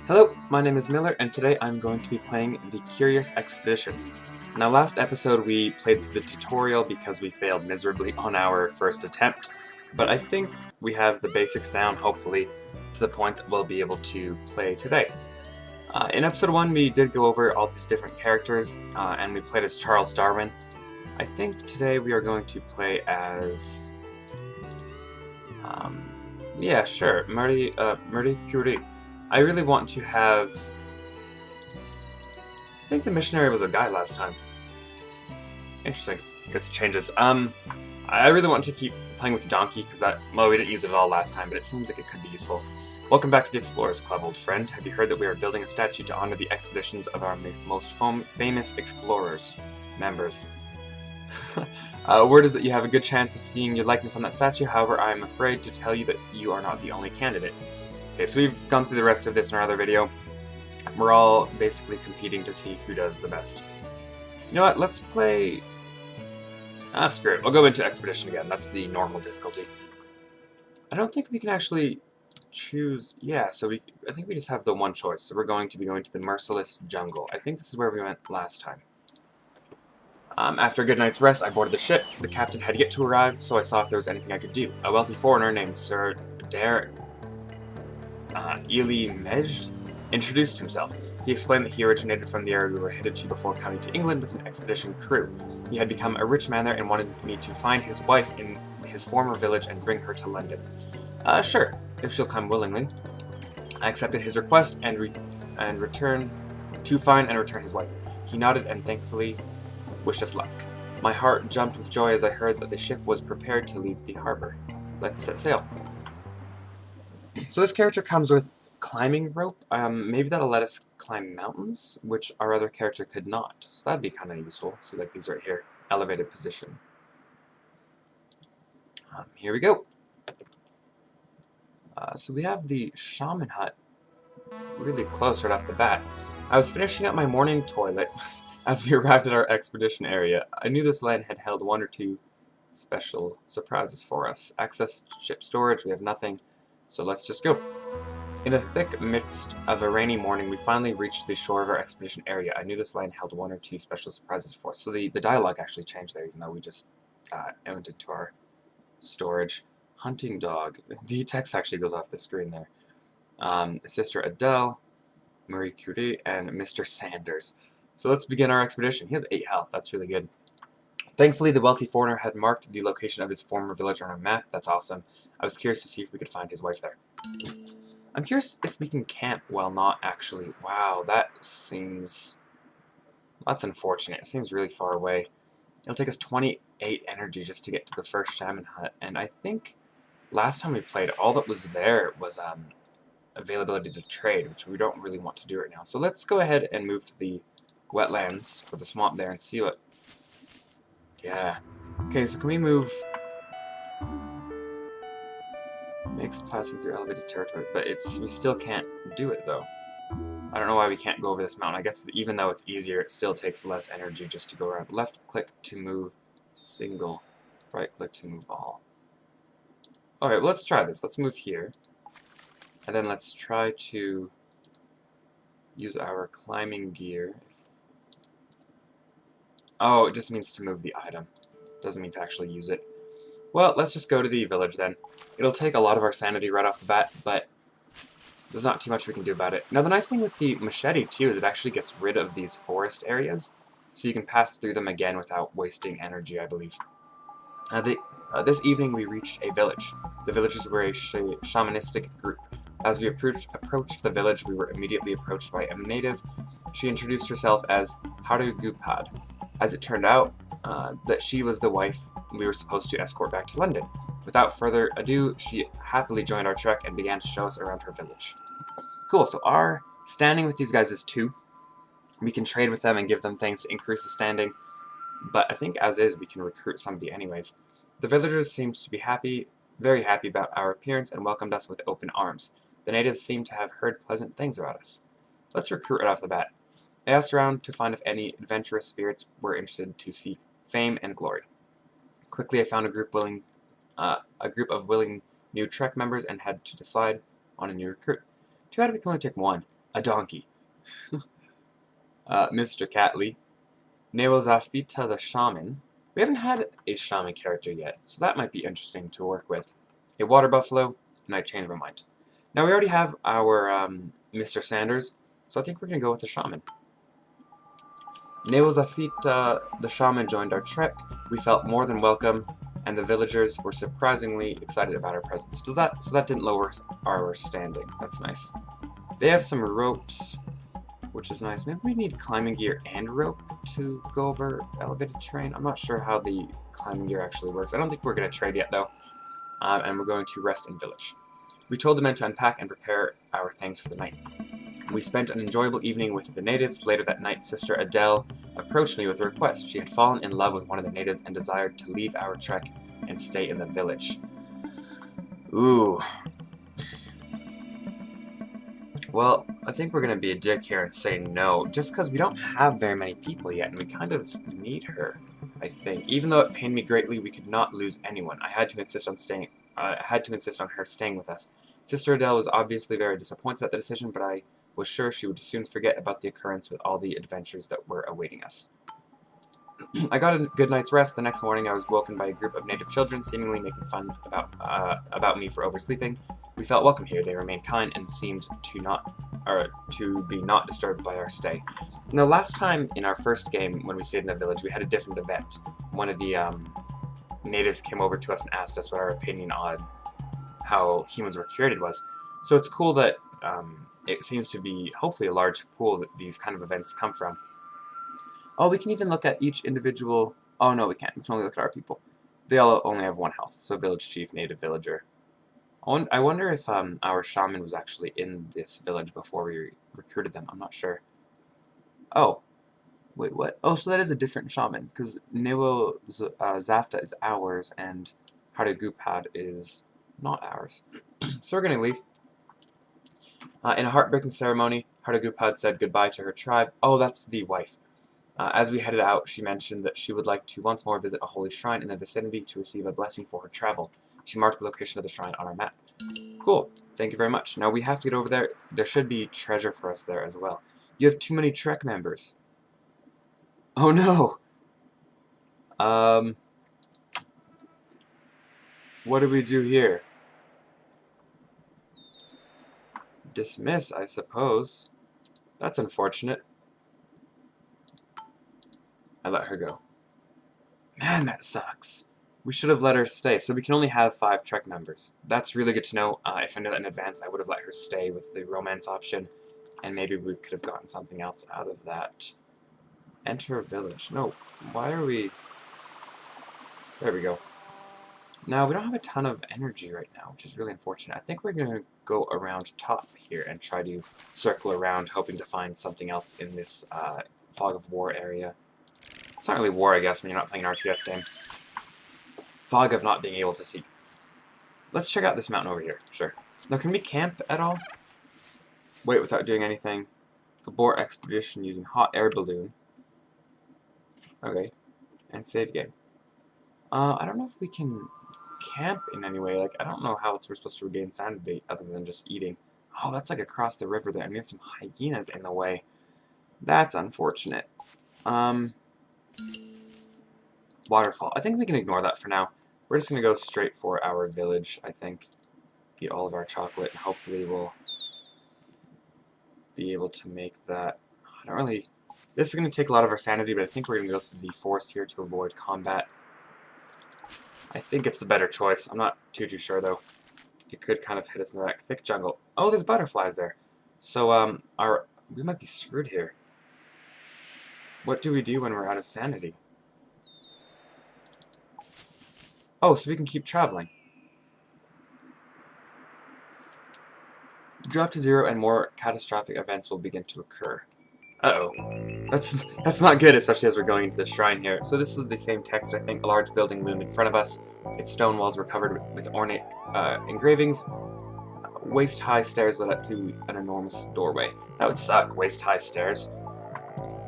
Hello, my name is Miller, and today I'm going to be playing the Curious Expedition. Now, last episode we played the tutorial because we failed miserably on our first attempt, but I think we have the basics down, hopefully, to the point that we'll be able to play today. In episode 1 we did go over all these different characters, and we played as Charles Darwin. I think today we are going to play as... yeah, sure, Marie Curie. I really want to have... I think the missionary was a guy last time. Interesting. I guess it changes. I really want to keep playing with Donkey, because well, we didn't use it at all last time, but it seems like it could be useful. Welcome back to the Explorers Club, old friend. Have you heard that we are building a statue to honor the expeditions of our most famous explorers members? Word is that you have a good chance of seeing your likeness on that statue, however, I am afraid to tell you that you are not the only candidate. Okay, so we've gone through the rest of this in our other video. We're all basically competing to see who does the best. You know what, let's play... screw it, we'll go into Expedition again. That's the normal difficulty. I don't think we can actually choose... Yeah, so I think we just have the one choice. So we're going to be going to the Merciless Jungle. I think this is where we went last time. After a good night's rest, I boarded the ship. The captain had yet to arrive, so I saw if there was anything I could do. A wealthy foreigner named Sir Ely Majd introduced himself. He explained that he originated from the area we were headed to before coming to England with an expedition crew. He had become a rich man there and wanted me to find his wife in his former village and bring her to London. Sure, if she'll come willingly. I accepted his request and return to find and return his wife. He nodded and thankfully wished us luck. My heart jumped with joy as I heard that the ship was prepared to leave the harbor. Let's set sail. So this character comes with climbing rope. Maybe that'll let us climb mountains, which our other character could not. So that'd be kind of useful. See, like these right here, elevated position. Here we go. So we have the shaman hut really close right off the bat. I was finishing up my morning toilet as we arrived at our expedition area. I knew this land had held one or two special surprises for us. Access to ship storage, we have nothing, so let's just go. In the thick midst of a rainy morning, we finally reached the shore of our expedition area. I knew this land held one or two special surprises for us. So the dialogue actually changed there, even though we just went into our storage. Hunting dog. The text actually goes off the screen there. Sister Adele, Marie Curie, and Mr. Sanders. So let's begin our expedition. He has 8 health. That's really good. Thankfully, the wealthy foreigner had marked the location of his former village on our map. That's awesome. I was curious to see if we could find his wife there. I'm curious if we can camp while not actually... Wow, that seems... That's unfortunate. It seems really far away. It'll take us 28 energy just to get to the first shaman hut. And I think last time we played, all that was there was availability to trade, which we don't really want to do right now. So let's go ahead and move to the wetlands for the swamp there and see what... Yeah. Okay, so can we move... Makes passing through elevated territory, but we still can't do it though. I don't know why we can't go over this mountain. I guess even though it's easier, it still takes less energy just to go around. Left click to move single, right click to move all. Alright, well, let's try this. Let's move here. And then let's try to use our climbing gear. Oh, it just means to move the item. Doesn't mean to actually use it. Well, let's just go to the village then. It'll take a lot of our sanity right off the bat, but there's not too much we can do about it. Now, the nice thing with the machete, too, is it actually gets rid of these forest areas, so you can pass through them again without wasting energy, I believe. This evening, we reached a village. The villagers were a shamanistic group. As we approached the village, we were immediately approached by a native. She introduced herself as Harugupad. As it turned out, that she was the wife we were supposed to escort back to London. Without further ado, she happily joined our trek and began to show us around her village. Cool, so our standing with these guys is 2. We can trade with them and give them things to increase the standing, but I think as is, we can recruit somebody anyways. The villagers seemed to be very happy about our appearance and welcomed us with open arms. The natives seemed to have heard pleasant things about us. Let's recruit right off the bat. I asked around to find if any adventurous spirits were interested to seek fame and glory. Quickly, I found a group of willing new Trek members and had to decide on a new recruit. Too bad we can only take 1. A donkey. Mr. Catley. Neozafita the shaman. We haven't had a shaman character yet, so that might be interesting to work with. A water buffalo, and I changed my mind. Now we already have our Mr. Sanders, so I think we're going to go with the shaman. Neozafita the shaman joined our trek. We felt more than welcome, and the villagers were surprisingly excited about our presence. So that didn't lower our standing. That's nice. They have some ropes, which is nice. Maybe we need climbing gear and rope to go over elevated terrain. I'm not sure how the climbing gear actually works. I don't think we're going to trade yet, though. And we're going to rest in village. We told the men to unpack and prepare our things for the night. We spent an enjoyable evening with the natives. Later that night, Sister Adele approached me with a request. She had fallen in love with one of the natives and desired to leave our trek and stay in the village. Ooh. Well, I think we're going to be a dick here and say no, just because we don't have very many people yet, and we kind of need her, I think. Even though it pained me greatly, we could not lose anyone. I had to insist on her staying with us. Sister Adele was obviously very disappointed at the decision, but I was sure she would soon forget about the occurrence with all the adventures that were awaiting us. I got a good night's rest. The next morning I was woken by a group of native children, seemingly making fun about me for oversleeping. We felt welcome here. They remained kind and seemed to be not disturbed by our stay. Now, last time in our first game, when we stayed in the village, we had a different event. One of the natives came over to us and asked us what our opinion on how humans were created was. So it's cool that it seems to be, hopefully, a large pool that these kind of events come from. Oh, we can even look at each individual... Oh, no, we can't. We can only look at our people. They all only have 1 health. So village chief, native villager. I wonder if our shaman was actually in this village before we recruited them. I'm not sure. Oh. Wait, what? Oh, so that is a different shaman. Because Newo Zafta is ours, and Hardagupad is not ours. So we're going to leave. In a heartbreaking ceremony, Hardagupad said goodbye to her tribe. Oh, that's the wife. As we headed out, she mentioned that she would like to once more visit a holy shrine in the vicinity to receive a blessing for her travel. She marked the location of the shrine on our map. Cool. Thank you very much. Now we have to get over there. There should be treasure for us there as well. You have too many Trek members. Oh no! What do we do here? Dismiss, I suppose. That's unfortunate. I let her go. Man, that sucks. We should have let her stay, so we can only have 5 Trek members. That's really good to know. If I knew that in advance, I would have let her stay with the romance option, and maybe we could have gotten something else out of that. Enter a village. No, why are we... There we go. Now, we don't have a ton of energy right now, which is really unfortunate. I think we're going to go around top here and try to circle around, hoping to find something else in this Fog of War area. It's not really war, I guess, when you're not playing an RTS game. Fog of not being able to see. Let's check out this mountain over here. Sure. Now, can we camp at all? Wait without doing anything. Abort expedition using hot air balloon. Okay. And save game. I don't know if we can camp in any way. Like, I don't know how we're supposed to regain sanity other than just eating. Oh, that's like across the river there. And we have some hyenas in the way. That's unfortunate. Waterfall. I think we can ignore that for now. We're just going to go straight for our village, I think. Eat all of our chocolate, and hopefully we'll be able to make that. I don't really... This is going to take a lot of our sanity, but I think we're going to go through the forest here to avoid combat. I think it's the better choice. I'm not too sure, though. It could kind of hit us in the back. Thick jungle. Oh, there's butterflies there. So, we might be screwed here. What do we do when we're out of sanity? Oh, so we can keep traveling. Drop to 0 and more catastrophic events will begin to occur. Uh-oh. That's not good, especially as we're going into the shrine here. So this is the same text, I think. A large building loomed in front of us. Its stone walls were covered with ornate engravings. Waist-high stairs led up to an enormous doorway. That would suck, waist-high stairs.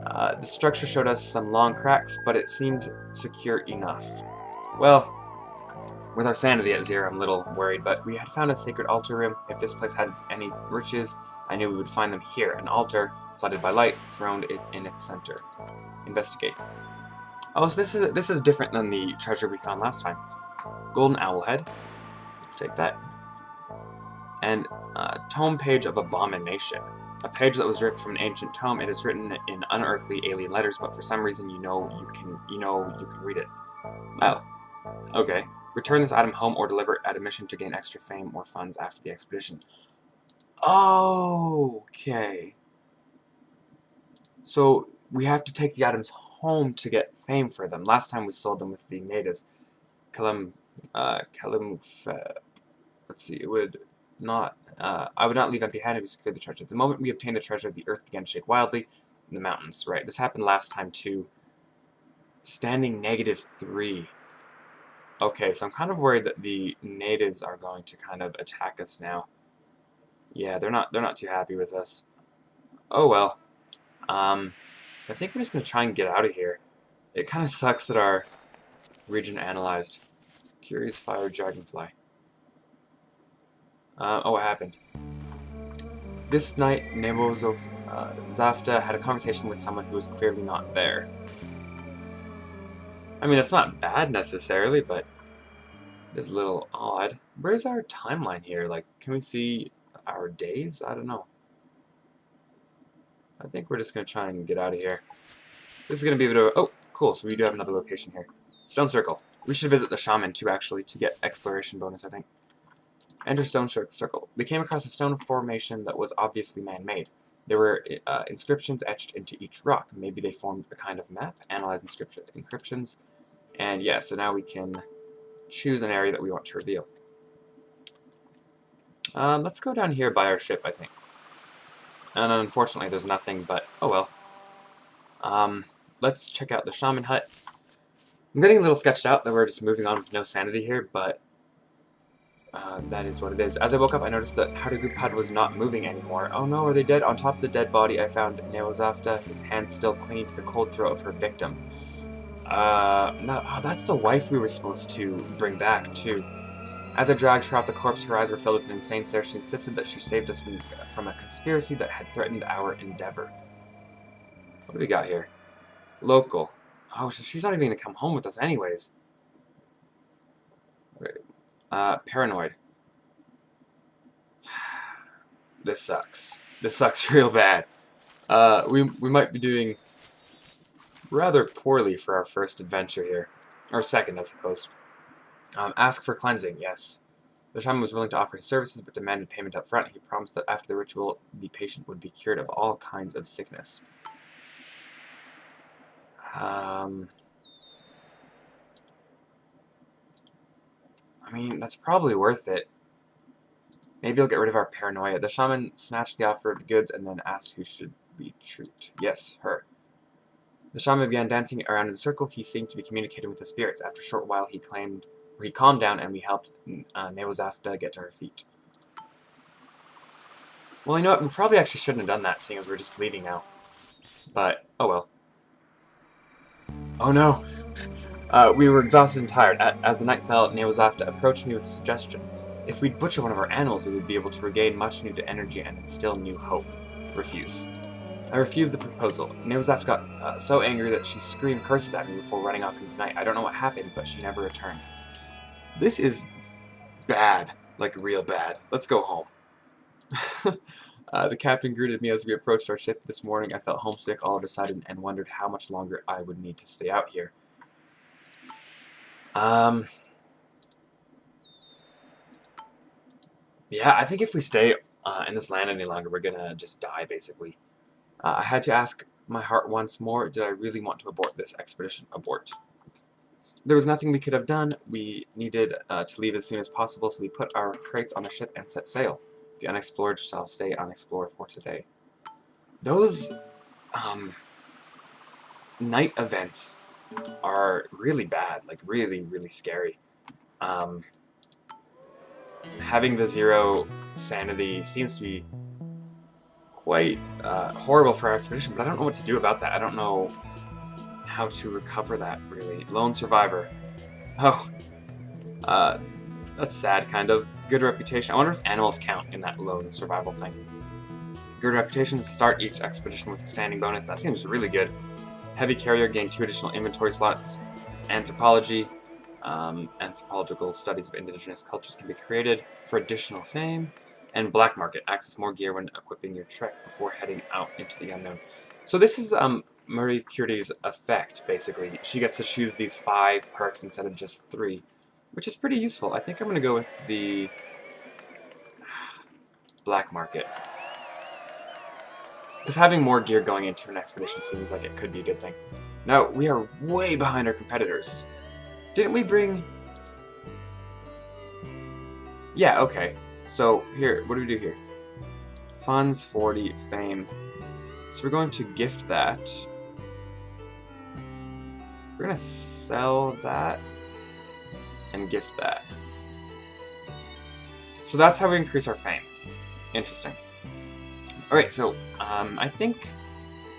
The structure showed us some long cracks, but it seemed secure enough. Well, with our sanity at 0, I'm a little worried, but we had found a sacred altar room. If this place had any riches, I knew we would find them here, an altar, flooded by light, throned in its center. Investigate. Oh, so this is different than the treasure we found last time. Golden owl head. Take that. And tome page of abomination. A page that was ripped from an ancient tome. It is written in unearthly alien letters, but for some reason you can read it. Oh, okay. Return this item home or deliver it at a mission to gain extra fame or funds after the expedition. Okay. So we have to take the items home to get fame for them. Last time we sold them with the natives. Let's see, it would not, I would not leave empty-handed. We secured the treasure. The moment we obtained the treasure, the earth began to shake wildly in the mountains. Right, this happened last time too. Standing -3. Okay, so I'm kind of worried that the natives are going to kind of attack us now. Yeah, they're not too happy with us. Oh well. I think we're just gonna try and get out of here. It kind of sucks that our region analyzed. Curious fire dragonfly. Oh, what happened? This night, Nebozov Zafta had a conversation with someone who was clearly not there. I mean, that's not bad necessarily, but it's a little odd. Where's our timeline here? Like, can we see our days? I don't know. I think we're just going to try and get out of here. This is going to be a bit of a... Oh, cool. So we do have another location here. Stone Circle. We should visit the shaman, too, actually, to get exploration bonus, I think. Enter Stone Circle. We came across a stone formation that was obviously man-made. There were inscriptions etched into each rock. Maybe they formed a kind of map. Analyze inscriptions. And yeah, so now we can choose an area that we want to reveal. Let's go down here by our ship, I think. And unfortunately, there's nothing, but oh well. Let's check out the shaman hut. I'm getting a little sketched out that we're just moving on with no sanity here, but that is what it is. As I woke up, I noticed that Harugupad was not moving anymore. Oh no, are they dead? On top of the dead body, I found Neozafta, his hands still clinging to the cold throat of her victim. No, oh, that's the wife we were supposed to bring back, too. As I dragged her off the corpse, her eyes were filled with an insane stare. She insisted that she saved us from a conspiracy that had threatened our endeavor. What do we got here? Local. Oh, she's not even going to come home with us anyways. Paranoid. This sucks. This sucks real bad. We might be doing rather poorly for our first adventure here. Or second, I suppose. Ask for cleansing, yes. The shaman was willing to offer his services, but demanded payment up front. He promised that after the ritual, the patient would be cured of all kinds of sickness. I mean, that's probably worth it. Maybe I'll get rid of our paranoia. The shaman snatched the offered goods and then asked who should be treated. Yes, her. The shaman began dancing around in a circle. He seemed to be communicating with the spirits. After a short while, he calmed down, and we helped Neozafta get to her feet. Well, you know what? We probably actually shouldn't have done that, seeing as we're just leaving now. But, oh well. Oh no! We were exhausted and tired. As the night fell, Neozafta approached me with a suggestion. If we'd butcher one of our animals, we would be able to regain much-needed energy and instill new hope. Refuse. I refused the proposal. Neozafta got so angry that she screamed curses at me before running off into the night. I don't know what happened, but she never returned. This is bad. Like, real bad. Let's go home. The captain greeted me as we approached our ship this morning. I felt homesick all of a sudden and wondered how much longer I would need to stay out here. Yeah, I think if we stay in this land any longer, we're gonna just die, basically. I had to ask my heart once more, did I really want to abort this expedition? Abort. There was nothing we could have done. We needed to leave as soon as possible, so we put our crates on a ship and set sail. The unexplored shall stay unexplored for today. Those night events are really bad, like really, really scary. Having the 0 sanity seems to be quite horrible for our expedition, but I don't know what to do about that. I don't know how to recover that, really. Lone survivor. Oh. That's sad, kind of. Good reputation. I wonder if animals count in that lone survival thing. Good reputation. Start each expedition with a standing bonus. That seems really good. Heavy carrier. Gain 2 additional inventory slots. Anthropology. Anthropological studies of indigenous cultures can be created for additional fame. And black market. Access more gear when equipping your trek before heading out into the unknown. So this is Marie Curie's effect, basically. She gets to choose these 5 perks instead of just 3, which is pretty useful. I think I'm going to go with the black market. Because having more gear going into an expedition seems like it could be a good thing. Now, we are way behind our competitors. Didn't we bring... Yeah, okay. So, here, what do we do here? Funds, 40, fame. So we're going to gift that. We're going to sell that and gift that. So that's how we increase our fame. Interesting. Alright, so I think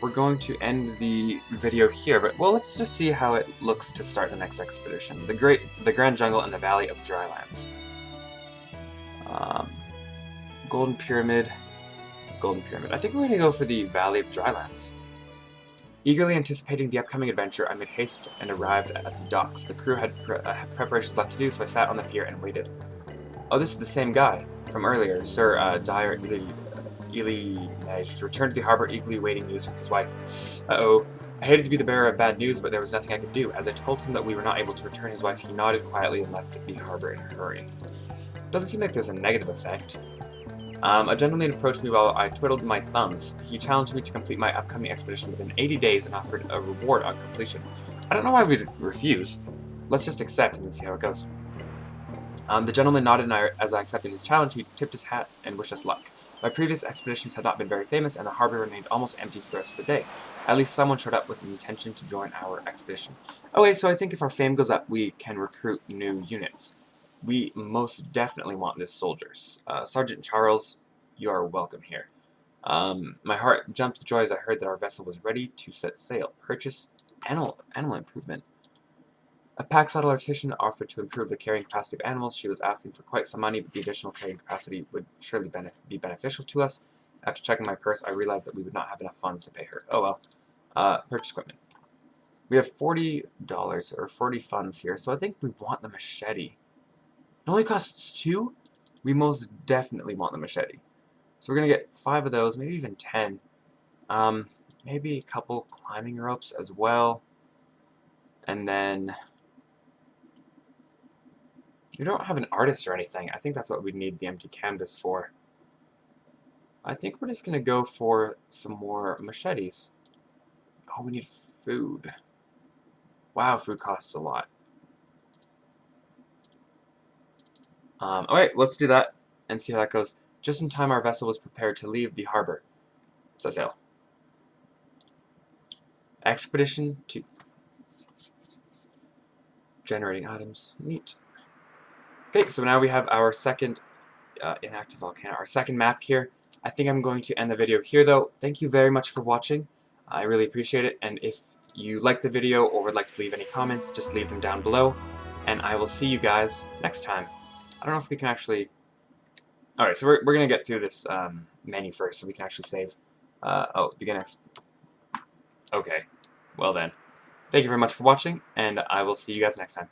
we're going to end the video here, but well, let's just see how it looks to start the next expedition. The Grand Jungle and the Valley of Drylands. Golden Pyramid. I think we're going to go for the Valley of Drylands. Eagerly anticipating the upcoming adventure, I made haste and arrived at the docks. The crew had preparations left to do, so I sat on the pier and waited. Oh, this is the same guy from earlier, Sir Dyer Ely returned to the harbor, eagerly waiting news from his wife. Uh-oh. I hated to be the bearer of bad news, but there was nothing I could do. As I told him that we were not able to return his wife, he nodded quietly and left the harbor in a hurry. Doesn't seem like there's a negative effect. A gentleman approached me while I twiddled my thumbs. He challenged me to complete my upcoming expedition within 80 days and offered a reward on completion. I don't know why we'd refuse. Let's just accept and see how it goes. The gentleman nodded, and as I accepted his challenge, he tipped his hat and wished us luck. My previous expeditions had not been very famous, and the harbor remained almost empty for the rest of the day. At least someone showed up with an intention to join our expedition. Okay, so I think if our fame goes up, we can recruit new units. We most definitely want this soldiers. Sergeant Charles, you are welcome here. My heart jumped with joy as I heard that our vessel was ready to set sail. Purchase animal improvement. A pack saddle artisan offered to improve the carrying capacity of animals. She was asking for quite some money, but the additional carrying capacity would surely be beneficial to us. After checking my purse, I realized that we would not have enough funds to pay her. Oh well. Purchase equipment. We have $40 or 40 funds here, so I think we want the machete. It only costs 2? We most definitely want the machete. So we're going to get 5 of those, maybe even 10. Maybe a couple climbing ropes as well. And then... we don't have an artist or anything. I think that's what we'd need the empty canvas for. I think we're just going to go for some more machetes. Oh, we need food. Wow, food costs a lot. Alright, let's do that and see how that goes. Just in time, our vessel was prepared to leave the harbor. Set sail. Expedition 2. Generating items. Neat. Okay, so now we have our second inactive volcano, our second map here. I think I'm going to end the video here, though. Thank you very much for watching. I really appreciate it, and if you liked the video or would like to leave any comments, just leave them down below, and I will see you guys next time. I don't know if we can actually... Alright, so we're going to get through this menu first, so we can actually save. Oh, begin Okay, well then. Thank you very much for watching, and I will see you guys next time.